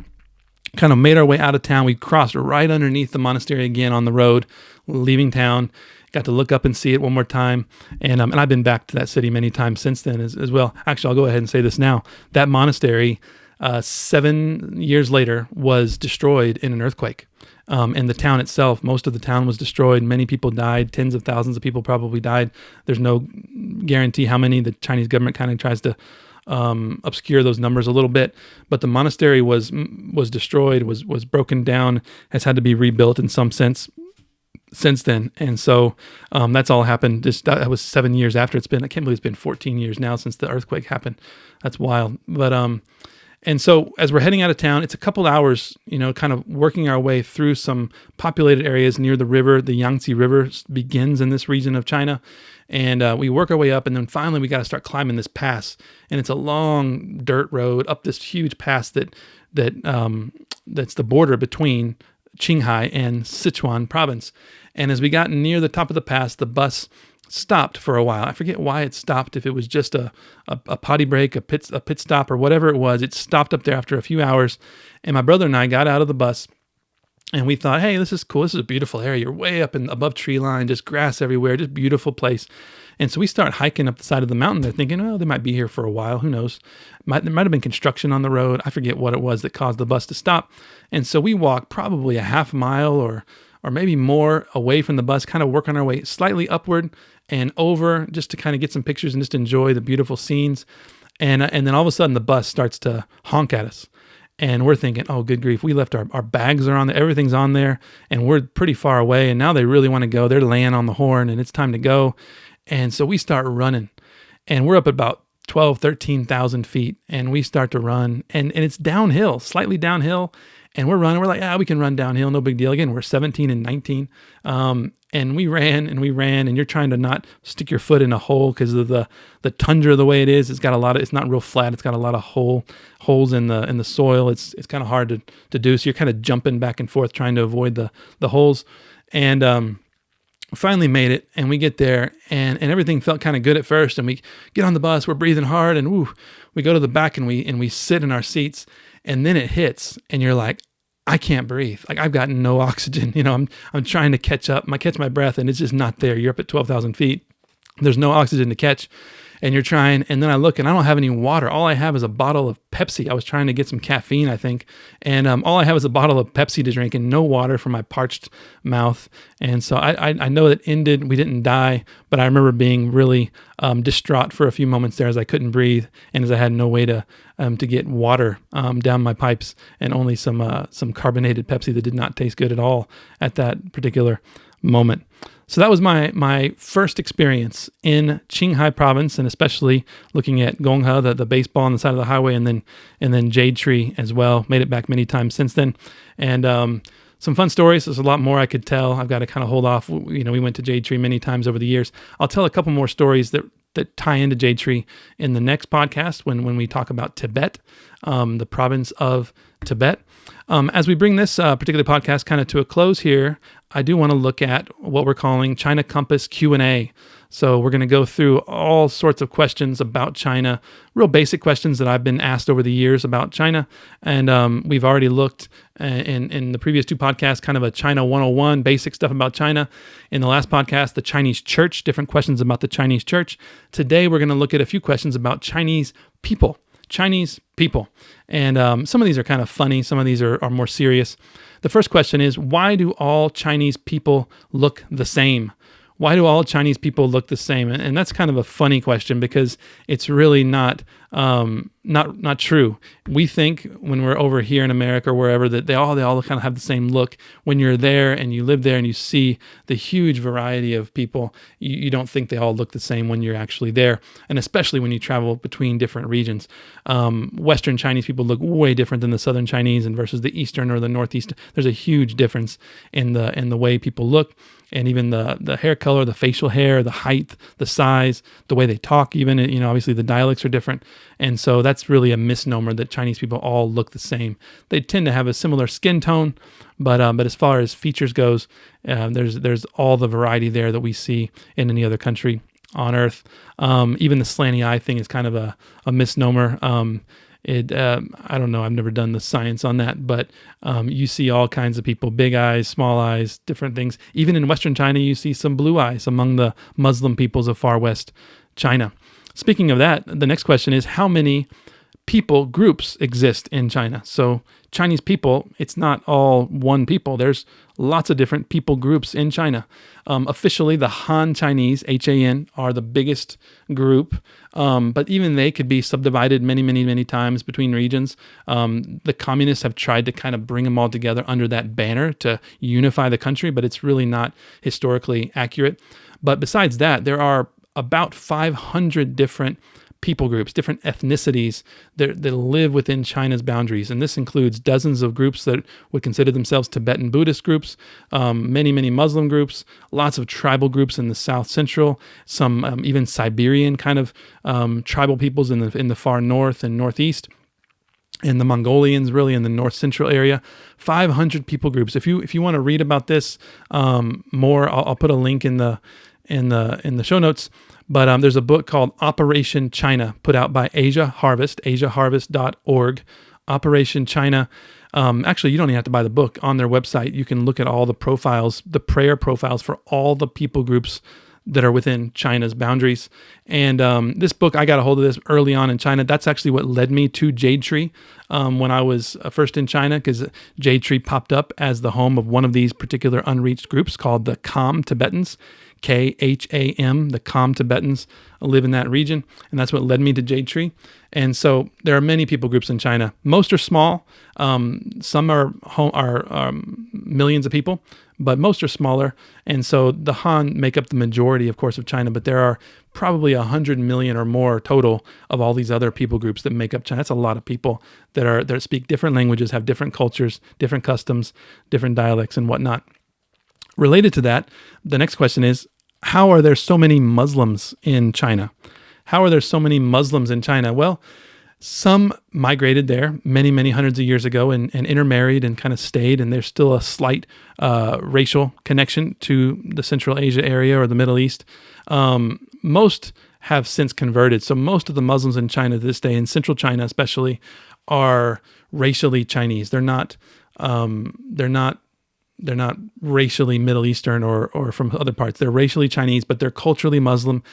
kind of made our way out of town, we crossed right underneath the monastery again on the road, leaving town. Got to look up and see it one more time. And I've been back to that city many times since then as well. Actually, I'll go ahead and say this now. That monastery, 7 years later, was destroyed in an earthquake. And the town itself, most of the town was destroyed. Many people died. Tens of thousands of people probably died. There's no guarantee how many. The Chinese government kind of tries to obscure those numbers a little bit, but the monastery was destroyed, was broken down, has had to be rebuilt in some sense since then. And so that's all happened. That was 7 years after it's been. I can't believe it's been 14 years now since the earthquake happened. That's wild. But and so as we're heading out of town, it's a couple hours, kind of working our way through some populated areas near the river. The Yangtze River begins in this region of China. And we work our way up, and then finally we got to start climbing this pass. And it's a long dirt road up this huge pass that's the border between Qinghai and Sichuan province. And as we got near the top of the pass, the bus stopped for a while. I forget why it stopped. If it was just a potty break, a pit stop, or whatever it was, it stopped up there after a few hours. And my brother and I got out of the bus, and we thought, hey, this is cool. This is a beautiful area. You're way up above tree line, just grass everywhere, just beautiful place. And so we start hiking up the side of the mountain. They're thinking, oh, they might be here for a while. Who knows? There might have been construction on the road. I forget what it was that caused the bus to stop. And so we walk probably a half mile or maybe more away from the bus, kind of working our way slightly upward and over just to kind of get some pictures and just enjoy the beautiful scenes. And then all of a sudden the bus starts to honk at us. And we're thinking, oh, good grief, we left our bags are on there, everything's on there, and we're pretty far away, and now they really want to go. They're laying on the horn, and it's time to go. And so we start running, and we're up about 12, 13,000 feet, and we start to run, and it's downhill, slightly downhill, and we're running. We're like, we can run downhill, no big deal. Again, we're 17 and 19, and we ran, and you're trying to not stick your foot in a hole because of the tundra the way it is. It's got it's not real flat. It's got a lot of holes in the soil. It's kind of hard to do. So you're kind of jumping back and forth trying to avoid the holes. And finally made it, and we get there, and everything felt kind of good at first. And we get on the bus, we're breathing hard, and we go to the back and we sit in our seats, and then it hits, and you're like, I can't breathe. Like, I've got no oxygen. I'm trying to catch my breath, and it's just not there. You're up at 12,000 feet. There's no oxygen to catch, and you're trying. And then I look, and I don't have any water. All I have is a bottle of Pepsi. I was trying to get some caffeine, I think. And all I have is a bottle of Pepsi to drink and no water for my parched mouth. And so I know it ended. We didn't die, but I remember being really distraught for a few moments there as I couldn't breathe and as I had no way to get water down my pipes, and only some carbonated Pepsi that did not taste good at all at that particular moment. So that was my first experience in Qinghai province, and especially looking at Gonghe, the baseball on the side of the highway, and then Jade Tree as well. Made it back many times since then, and some fun stories. There's a lot more I could tell. I've got to kind of hold off. We went to Jade Tree many times over the years. I'll tell a couple more stories that tie into Jade Tree in the next podcast when we talk about Tibet, the province of Tibet. As we bring this particular podcast kind of to a close here, I do want to look at what we're calling China Compass Q&A. So we're going to go through all sorts of questions about China, real basic questions that I've been asked over the years about China. And we've already looked in the previous two podcasts, kind of a China 101, basic stuff about China. In the last podcast, the Chinese church, different questions about the Chinese church. Today, we're going to look at a few questions about Chinese people. And some of these are kind of funny. Some of these are more serious. The first question is, why do all Chinese people look the same? Why do all Chinese people look the same? And that's kind of a funny question because it's really not true. We think when we're over here in America or wherever that they all kind of have the same look. When you're there and you live there and you see the huge variety of people, you don't think they all look the same when you're actually there. And especially when you travel between different regions. Western Chinese people look way different than the Southern Chinese and versus the Eastern or the Northeast. There's a huge difference in the way people look. And even the hair color, the facial hair, the height, the size, the way they talk, even, obviously the dialects are different. And so that's really a misnomer that Chinese people all look the same. They tend to have a similar skin tone, but as far as features goes, there's all the variety there that we see in any other country on Earth. Even the slanty eye thing is kind of a misnomer. I don't know. I've never done the science on that, but you see all kinds of people, big eyes, small eyes, different things. Even in Western China, you see some blue eyes among the Muslim peoples of far West China. Speaking of that, the next question is, how many people groups exist in China? So Chinese people, it's not all one people. There's lots of different people groups in China. Officially, the Han Chinese, HAN, are the biggest group, but even they could be subdivided many, many, many times between regions. The communists have tried to kind of bring them all together under that banner to unify the country, but it's really not historically accurate. But besides that, there are about 500 different people groups, different ethnicities that live within China's boundaries. And this includes dozens of groups that would consider themselves Tibetan Buddhist groups, many, many Muslim groups, lots of tribal groups in the South Central, some even Siberian kind of tribal peoples in the far north and northeast, and the Mongolians really in the north central area. 500 people groups. If you want to read about this more, I'll put a link in the in the show notes. But there's a book called Operation China, put out by Asia Harvest, asiaharvest.org. Operation China. Actually, you don't even have to buy the book. On their website, you can look at all the profiles, the prayer profiles for all the people groups that are within China's boundaries. And this book, I got a hold of this early on in China. That's actually what led me to Jade Tree when I was first in China, because Jade Tree popped up as the home of one of these particular unreached groups called the Kham Tibetans, Kham. The Kham Tibetans live in that region, and that's what led me to Jade Tree. And so there are many people groups in China. Most are small. Some are millions of people, but most are smaller. And so the Han make up the majority, of course, of China, but there are probably 100 million or more total of all these other people groups that make up China. That's a lot of people that speak different languages, have different cultures, different customs, different dialects, and whatnot. Related to that, the next question is, how are there so many Muslims in China? How are there so many Muslims in China? Well, some migrated there many, many hundreds of years ago and intermarried and kind of stayed, and there's still a slight racial connection to the Central Asia area or the Middle East. Most have since converted. So most of the Muslims in China this day, in Central China especially, are racially Chinese. They're not racially Middle Eastern or from other parts. They're racially Chinese, but they're culturally Muslim,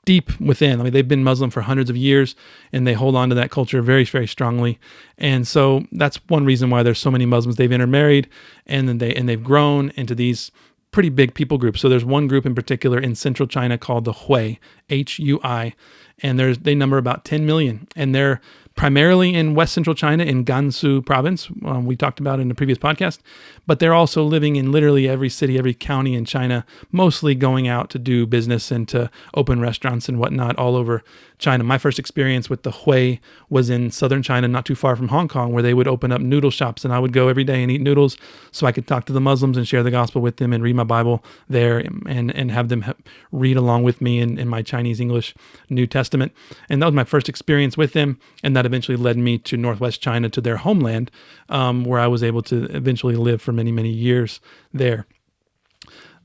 deep within. I mean, they've been Muslim for hundreds of years, and they hold on to that culture very, very strongly. And so that's one reason why there's so many Muslims. They've intermarried, and then they've grown into these pretty big people groups. So there's one group in particular in Central China called the Hui, Hui, and they number about 10 million, and they're primarily in West Central China in Gansu province, we talked about in the previous podcast, but they're also living in literally every city, every county in China, mostly going out to do business and to open restaurants and whatnot all over China. My first experience with the Hui was in southern China, not too far from Hong Kong, where they would open up noodle shops, and I would go every day and eat noodles so I could talk to the Muslims and share the gospel with them and read my Bible there and have them read along with me in my Chinese English New Testament. And that was my first experience with them, and that eventually led me to northwest China, to their homeland, where I was able to eventually live for many, many years there.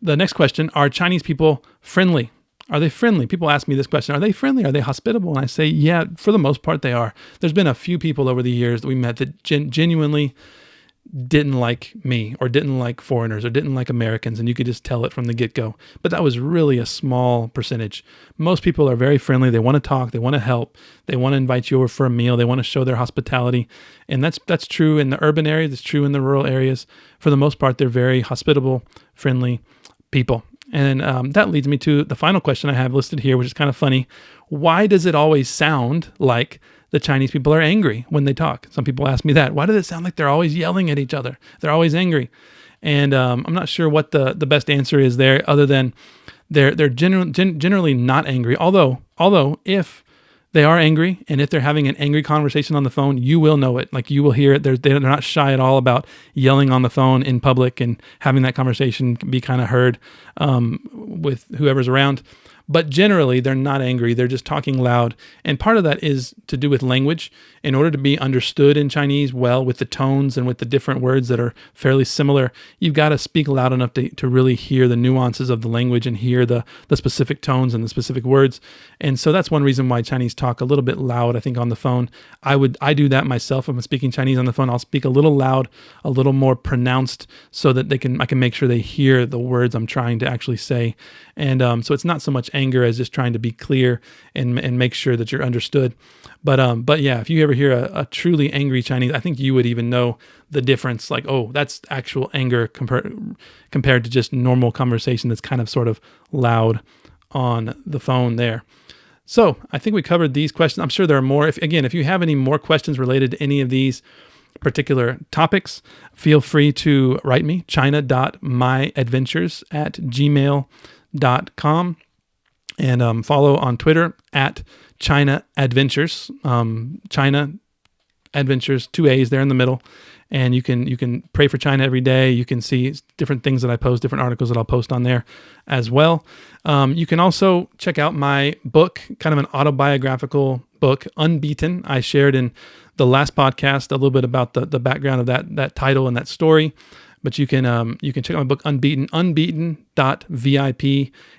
The next question, are Chinese people friendly? Are they friendly? People ask me this question. Are they friendly? Are they hospitable? And I say, yeah, for the most part, they are. There's been a few people over the years that we met that genuinely didn't like me or didn't like foreigners or didn't like Americans, and you could just tell it from the get-go. But that was really a small percentage. Most people are very friendly. They want to talk. They want to help. They want to invite you over for a meal. They want to show their hospitality. And that's true in the urban areas. It's true in the rural areas. For the most part, they're very hospitable, friendly people. And that leads me to the final question I have listed here, which is kind of funny. Why does it always sound like the Chinese people are angry when they talk? Some people ask me that. Why does it sound like they're always yelling at each other? They're always angry. And I'm not sure what the best answer is there, other than they're generally not angry. Although if they are angry, and if they're having an angry conversation on the phone, you will know it. Like, you will hear it. They're not shy at all about yelling on the phone in public and having that conversation be kind of heard with whoever's around. But generally, they're not angry. They're just talking loud. And part of that is to do with language. In order to be understood in Chinese well, with the tones and with the different words that are fairly similar, you've got to speak loud enough to really hear the nuances of the language and hear the specific tones and the specific words. And so that's one reason why Chinese talk a little bit loud, I think, on the phone. I do that myself. If I'm speaking Chinese on the phone, I'll speak a little loud, a little more pronounced, so that I can make sure they hear the words I'm trying to actually say. And so it's not so much anger as just trying to be clear and make sure that you're understood. But yeah, if you ever hear a truly angry Chinese, I think you would even know the difference. Like, oh, that's actual anger compared to just normal conversation that's kind of sort of loud on the phone there. So I think we covered these questions. I'm sure there are more. If you have any more questions related to any of these particular topics, feel free to write me, china.myadventures@gmail.com, and follow on Twitter at China Adventures. China Adventures, 2 A's there in the middle. And you can pray for China every day. You can see different things that I post, different articles that I'll post on there as well. You can also check out my book, kind of an autobiographical book, Unbeaten. I shared in the last podcast a little bit about the background of that title and that story. But you can check out my book Unbeaten.vip.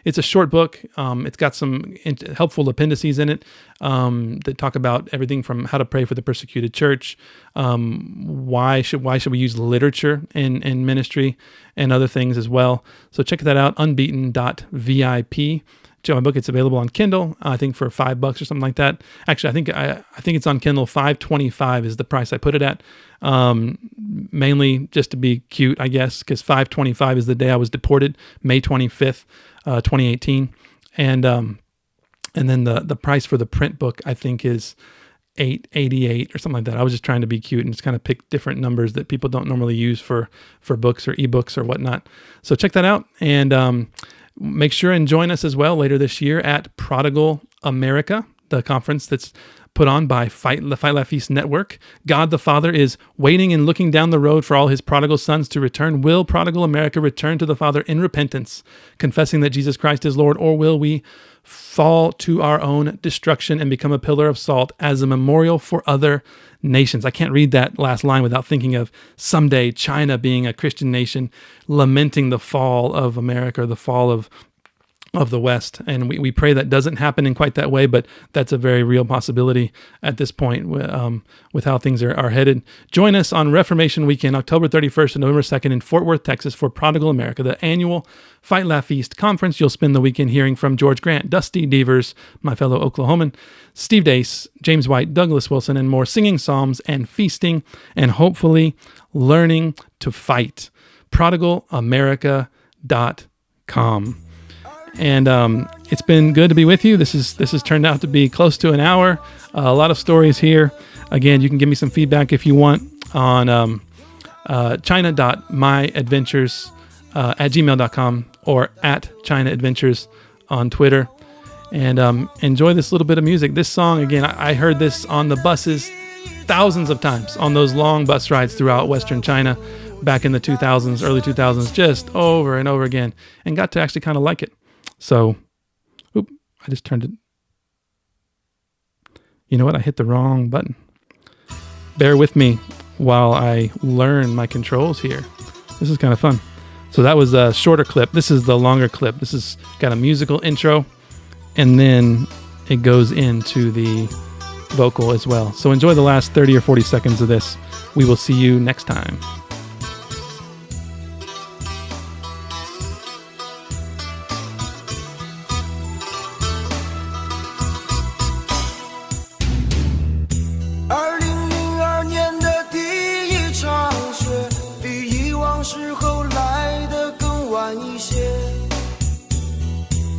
It's a short book. It's got some helpful appendices in it that talk about everything from how to pray for the persecuted church, why should we use literature in ministry, and other things as well. So check that out, Unbeaten.vip. Check my book. It's available on Kindle, I think for $5 or something like that. Actually, I think it's on Kindle. $5.25 is the price I put it at. Mainly just to be cute, I guess, because $5.25 is the day I was deported, May 25th, 2018, and then the price for the print book I think is $8.88 or something like that. I was just trying to be cute and just kind of pick different numbers that people don't normally use for books or ebooks or whatnot. So check that out, and make sure and join us as well later this year at Prodigal America, the conference that's put on by the Fight Laugh Feast Network. God the Father is waiting and looking down the road for all his prodigal sons to return. Will Prodigal America return to the Father in repentance, confessing that Jesus Christ is Lord, or will we fall to our own destruction and become a pillar of salt as a memorial for other nations? I can't read that last line without thinking of someday China being a Christian nation, lamenting the fall of America, or the fall of the West. And we pray that doesn't happen in quite that way, but that's a very real possibility at this point with how things are headed. Join us on Reformation Weekend, October 31st and November 2nd in Fort Worth, Texas for Prodigal America, the annual Fight Laugh Feast conference. You'll spend the weekend hearing from George Grant, Dusty Devers, my fellow Oklahoman, Steve Dace, James White, Douglas Wilson, and more, singing psalms and feasting and hopefully learning to fight. ProdigalAmerica.com. And it's been good to be with you. This has turned out to be close to an hour. A lot of stories here. Again, you can give me some feedback if you want on china.myadventures@gmail.com or at chinaadventures on Twitter. And enjoy this little bit of music. This song, again, I heard this on the buses thousands of times on those long bus rides throughout Western China back in the 2000s, early 2000s, just over and over again, and got to actually kind of like it. So, I just turned it. You know what? I hit the wrong button. Bear with me while I learn my controls here. This is kind of fun. So that was a shorter clip. This is the longer clip. This has got a musical intro, and then it goes into the vocal as well. So enjoy the last 30 or 40 seconds of this. We will see you next time.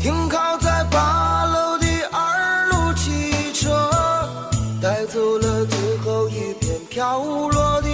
停靠在8楼的2路汽车，带走了最后一片飘落的